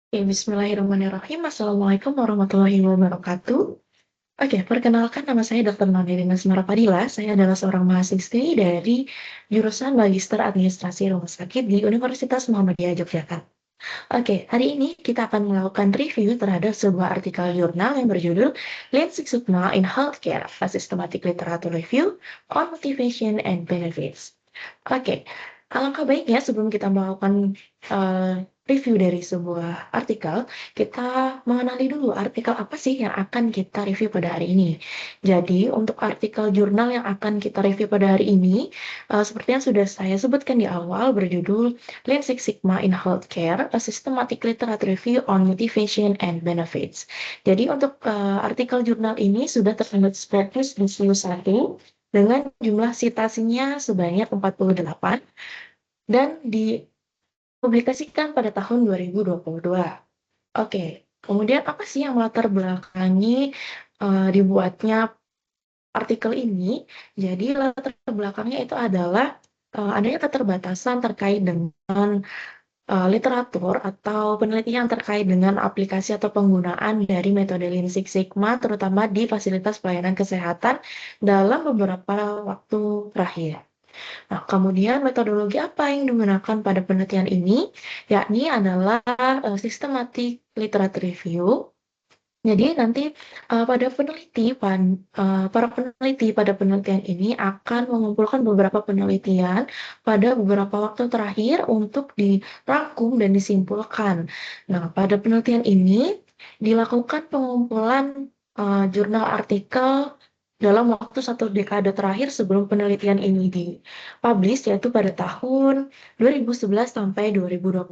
Oke, bismillahirrahmanirrahim. Assalamualaikum warahmatullahi wabarakatuh. Oke, perkenalkan nama saya Dr. Nadia Asmara Fadila. Saya adalah seorang mahasiswi dari jurusan Magister Administrasi Rumah Sakit di Universitas Muhammadiyah Yogyakarta. Oke, hari ini kita akan melakukan review terhadap sebuah artikel jurnal yang berjudul Lean Six Sigma in Healthcare, a Systematic Literature Review on Motivation and Benefits. Oke, alangkah baiknya sebelum kita melakukan review dari sebuah artikel, kita mengenali dulu artikel apa sih yang akan kita review pada hari ini. Jadi, untuk artikel jurnal yang akan kita review pada hari ini, seperti yang sudah saya sebutkan di awal, berjudul Lean Six Sigma in Healthcare, a Systematic Literature Review on Motivation and Benefits. Jadi, untuk artikel jurnal ini sudah tertanggal fokus di satu dengan jumlah citasinya sebanyak 48 dan dipublikasikan pada tahun 2022. Oke, kemudian apa sih yang melatar belakangi dibuatnya artikel ini? Jadi latar belakangnya itu adalah adanya keterbatasan terkait dengan literatur atau penelitian terkait dengan aplikasi atau penggunaan dari metode Lean Six Sigma, terutama di fasilitas pelayanan kesehatan dalam beberapa waktu terakhir. Nah, kemudian metodologi apa yang digunakan pada penelitian ini? Yakni adalah systematic literature review. Jadi nanti para peneliti pada penelitian ini akan mengumpulkan beberapa penelitian pada beberapa waktu terakhir untuk dirangkum dan disimpulkan. Nah, pada penelitian ini dilakukan pengumpulan jurnal artikel dalam waktu satu dekade terakhir sebelum penelitian ini dipublish, yaitu pada tahun 2011 sampai 2021,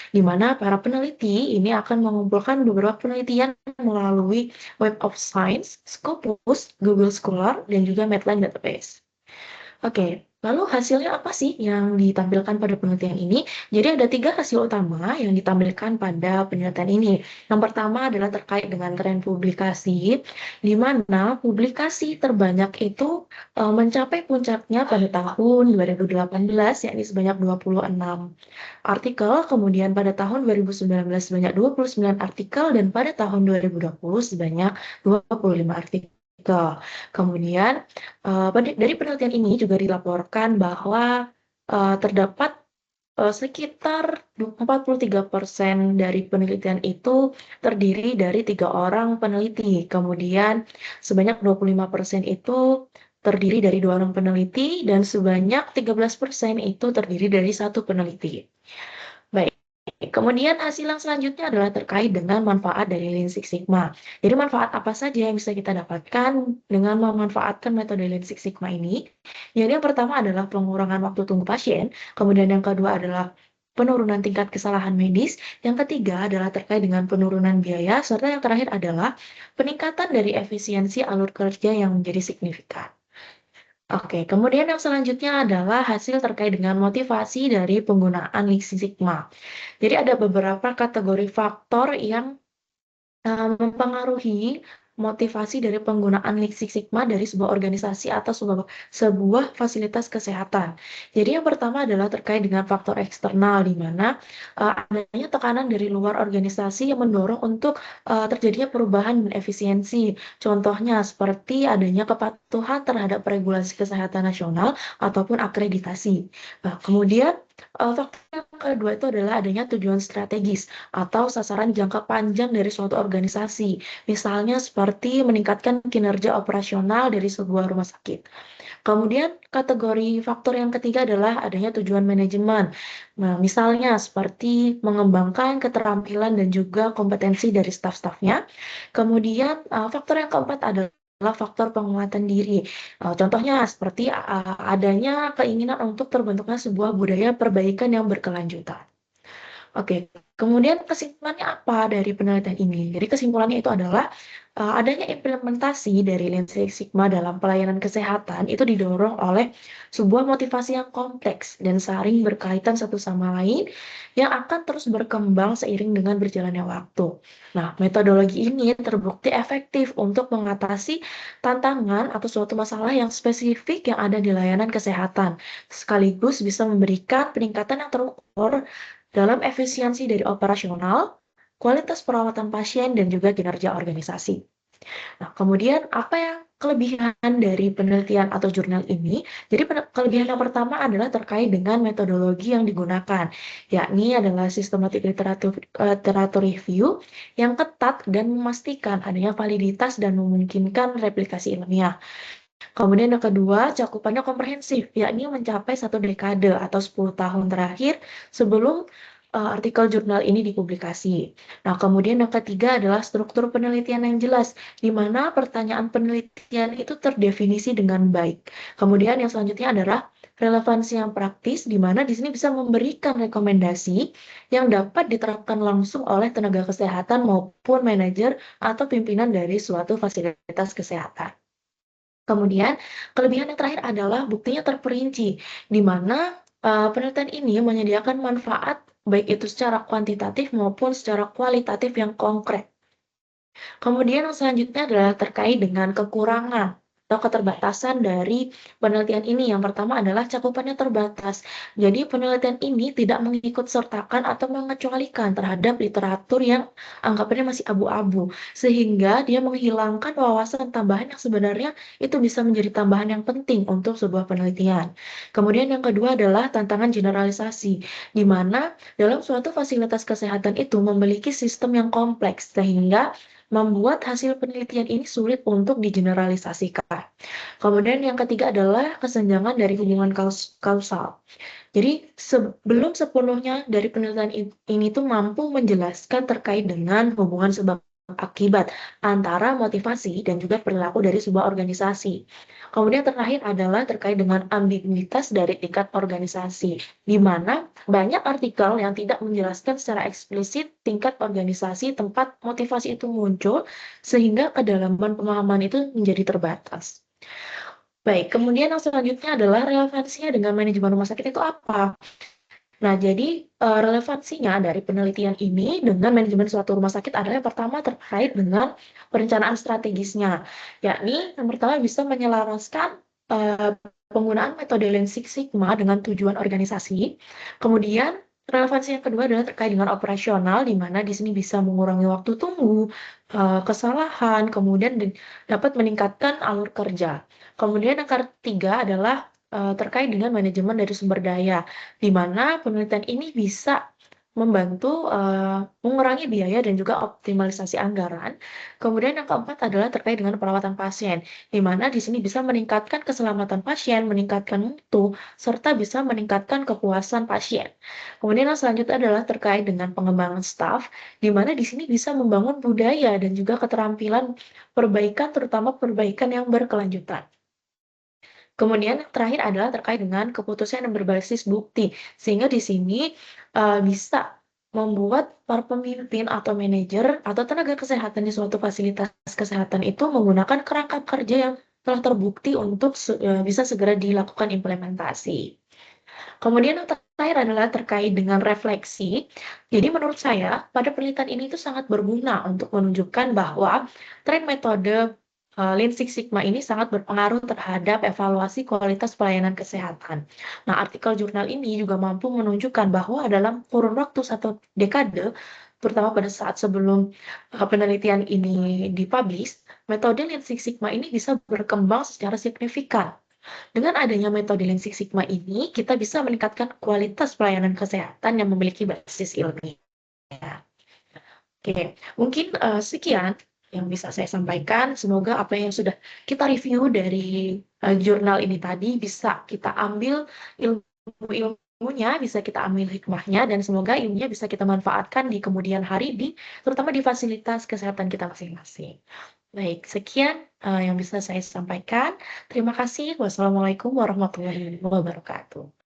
di mana para peneliti ini akan mengumpulkan beberapa penelitian melalui Web of Science, Scopus, Google Scholar, dan juga Medline Database. Oke, lalu hasilnya apa sih yang ditampilkan pada penelitian ini? Jadi ada tiga hasil utama yang ditampilkan pada penelitian ini. Yang pertama adalah terkait dengan tren publikasi, di mana publikasi terbanyak itu mencapai puncaknya pada tahun 2018, yakni sebanyak 26 artikel, kemudian pada tahun 2019 sebanyak 29 artikel, dan pada tahun 2020 sebanyak 25 artikel. Kemudian dari penelitian ini juga dilaporkan bahwa terdapat sekitar 43% dari penelitian itu terdiri dari 3 orang peneliti. Kemudian sebanyak 25% itu terdiri dari 2 orang peneliti dan sebanyak 13% itu terdiri dari 1 peneliti. Baik. Kemudian hasil yang selanjutnya adalah terkait dengan manfaat dari Lean Six Sigma. Jadi manfaat apa saja yang bisa kita dapatkan dengan memanfaatkan metode Lean Six Sigma ini? Jadi yang pertama adalah pengurangan waktu tunggu pasien, kemudian yang kedua adalah penurunan tingkat kesalahan medis, yang ketiga adalah terkait dengan penurunan biaya, serta yang terakhir adalah peningkatan dari efisiensi alur kerja yang menjadi signifikan. Oke, kemudian yang selanjutnya adalah hasil terkait dengan motivasi dari penggunaan Lean Six Sigma. Jadi ada beberapa kategori faktor yang mempengaruhi motivasi dari penggunaan Lean Six Sigma dari sebuah organisasi atau sebuah fasilitas kesehatan. Jadi yang pertama adalah terkait dengan faktor eksternal, di mana adanya tekanan dari luar organisasi yang mendorong untuk terjadinya perubahan dan efisiensi. Contohnya seperti adanya kepatuhan terhadap regulasi kesehatan nasional ataupun akreditasi. Nah, kemudian faktor yang kedua itu adalah adanya tujuan strategis atau sasaran jangka panjang dari suatu organisasi. Misalnya seperti meningkatkan kinerja operasional dari sebuah rumah sakit. Kemudian kategori faktor yang ketiga adalah adanya tujuan manajemen. Nah, misalnya seperti mengembangkan keterampilan dan juga kompetensi dari staf-stafnya. Kemudian faktor yang keempat adalah faktor penguatan diri. Contohnya seperti adanya keinginan untuk terbentuknya sebuah budaya perbaikan yang berkelanjutan. Oke, kemudian kesimpulannya apa dari penelitian ini? Jadi kesimpulannya itu adalah adanya implementasi dari Lean Six Sigma dalam pelayanan kesehatan itu didorong oleh sebuah motivasi yang kompleks dan saling berkaitan satu sama lain yang akan terus berkembang seiring dengan berjalannya waktu. Nah, metodologi ini terbukti efektif untuk mengatasi tantangan atau suatu masalah yang spesifik yang ada di layanan kesehatan, sekaligus bisa memberikan peningkatan yang terukur dalam efisiensi dari operasional, kualitas perawatan pasien, dan juga kinerja organisasi. Nah, kemudian apa yang kelebihan dari penelitian atau jurnal ini? Jadi kelebihan yang pertama adalah terkait dengan metodologi yang digunakan, yakni adalah sistematik literatur review yang ketat dan memastikan adanya validitas dan memungkinkan replikasi ilmiah. Kemudian yang kedua, cakupannya komprehensif, yakni mencapai 1 dekade atau 10 tahun terakhir sebelum artikel jurnal ini dipublikasi. Nah, kemudian yang ketiga adalah struktur penelitian yang jelas, di mana pertanyaan penelitian itu terdefinisi dengan baik. Kemudian yang selanjutnya adalah relevansi yang praktis, di mana di sini bisa memberikan rekomendasi yang dapat diterapkan langsung oleh tenaga kesehatan maupun manajer atau pimpinan dari suatu fasilitas kesehatan. Kemudian, kelebihan yang terakhir adalah buktinya terperinci, di mana penelitian ini menyediakan manfaat baik itu secara kuantitatif maupun secara kualitatif yang konkret. Kemudian yang selanjutnya adalah terkait dengan kekurangan atau keterbatasan dari penelitian ini. Yang pertama adalah cakupannya terbatas. Jadi penelitian ini tidak mengikut sertakan atau mengecualikan terhadap literatur yang anggapannya masih abu-abu. Sehingga dia menghilangkan wawasan tambahan yang sebenarnya itu bisa menjadi tambahan yang penting untuk sebuah penelitian. Kemudian yang kedua adalah tantangan generalisasi, di mana dalam suatu fasilitas kesehatan itu memiliki sistem yang kompleks, sehingga membuat hasil penelitian ini sulit untuk digeneralisasikan. Kemudian yang ketiga adalah kesenjangan dari hubungan kausal. Jadi sebelum sepenuhnya dari penelitian ini tuh mampu menjelaskan terkait dengan hubungan sebab akibat antara motivasi dan juga perilaku dari sebuah organisasi. Kemudian terakhir adalah terkait dengan ambiguitas dari tingkat organisasi, di mana banyak artikel yang tidak menjelaskan secara eksplisit tingkat organisasi tempat motivasi itu muncul, sehingga kedalaman pemahaman itu menjadi terbatas. Baik, kemudian yang selanjutnya adalah relevansinya dengan manajemen rumah sakit itu apa? Nah, jadi relevansinya dari penelitian ini dengan manajemen suatu rumah sakit adalah yang pertama terkait dengan perencanaan strategisnya, yakni yang pertama bisa menyelaraskan penggunaan metode Lean Six Sigma dengan tujuan organisasi. Kemudian relevansi yang kedua adalah terkait dengan operasional, di mana di sini bisa mengurangi waktu tunggu, kesalahan, kemudian dapat meningkatkan alur kerja. Kemudian yang ketiga adalah terkait dengan manajemen dari sumber daya, di mana penelitian ini bisa membantu mengurangi biaya dan juga optimalisasi anggaran. Kemudian yang keempat adalah terkait dengan perawatan pasien, di mana di sini bisa meningkatkan keselamatan pasien, meningkatkan mutu, serta bisa meningkatkan kepuasan pasien. Kemudian yang selanjutnya adalah terkait dengan pengembangan staf, di mana di sini bisa membangun budaya dan juga keterampilan perbaikan, terutama perbaikan yang berkelanjutan. Kemudian yang terakhir adalah terkait dengan keputusan yang berbasis bukti, sehingga di sini bisa membuat para pemimpin atau manajer atau tenaga kesehatan di suatu fasilitas kesehatan itu menggunakan kerangka kerja yang telah terbukti untuk bisa segera dilakukan implementasi. Kemudian yang terakhir adalah terkait dengan refleksi. Jadi menurut saya, pada penelitian ini itu sangat berguna untuk menunjukkan bahwa tren metode Lean Six Sigma ini sangat berpengaruh terhadap evaluasi kualitas pelayanan kesehatan. Nah, artikel jurnal ini juga mampu menunjukkan bahwa dalam kurun waktu 1 dekade, terutama pada saat sebelum penelitian ini dipublish, metode Lean Six Sigma ini bisa berkembang secara signifikan. Dengan adanya metode Lean Six Sigma ini, kita bisa meningkatkan kualitas pelayanan kesehatan yang memiliki basis ilmiah. Oke, mungkin sekian yang bisa saya sampaikan. Semoga apa yang sudah kita review dari jurnal ini tadi bisa kita ambil ilmunya, bisa kita ambil hikmahnya, dan semoga ilmunya bisa kita manfaatkan di kemudian hari, terutama di fasilitas kesehatan kita masing-masing. Baik, sekian yang bisa saya sampaikan. Terima kasih. Wassalamualaikum warahmatullahi wabarakatuh.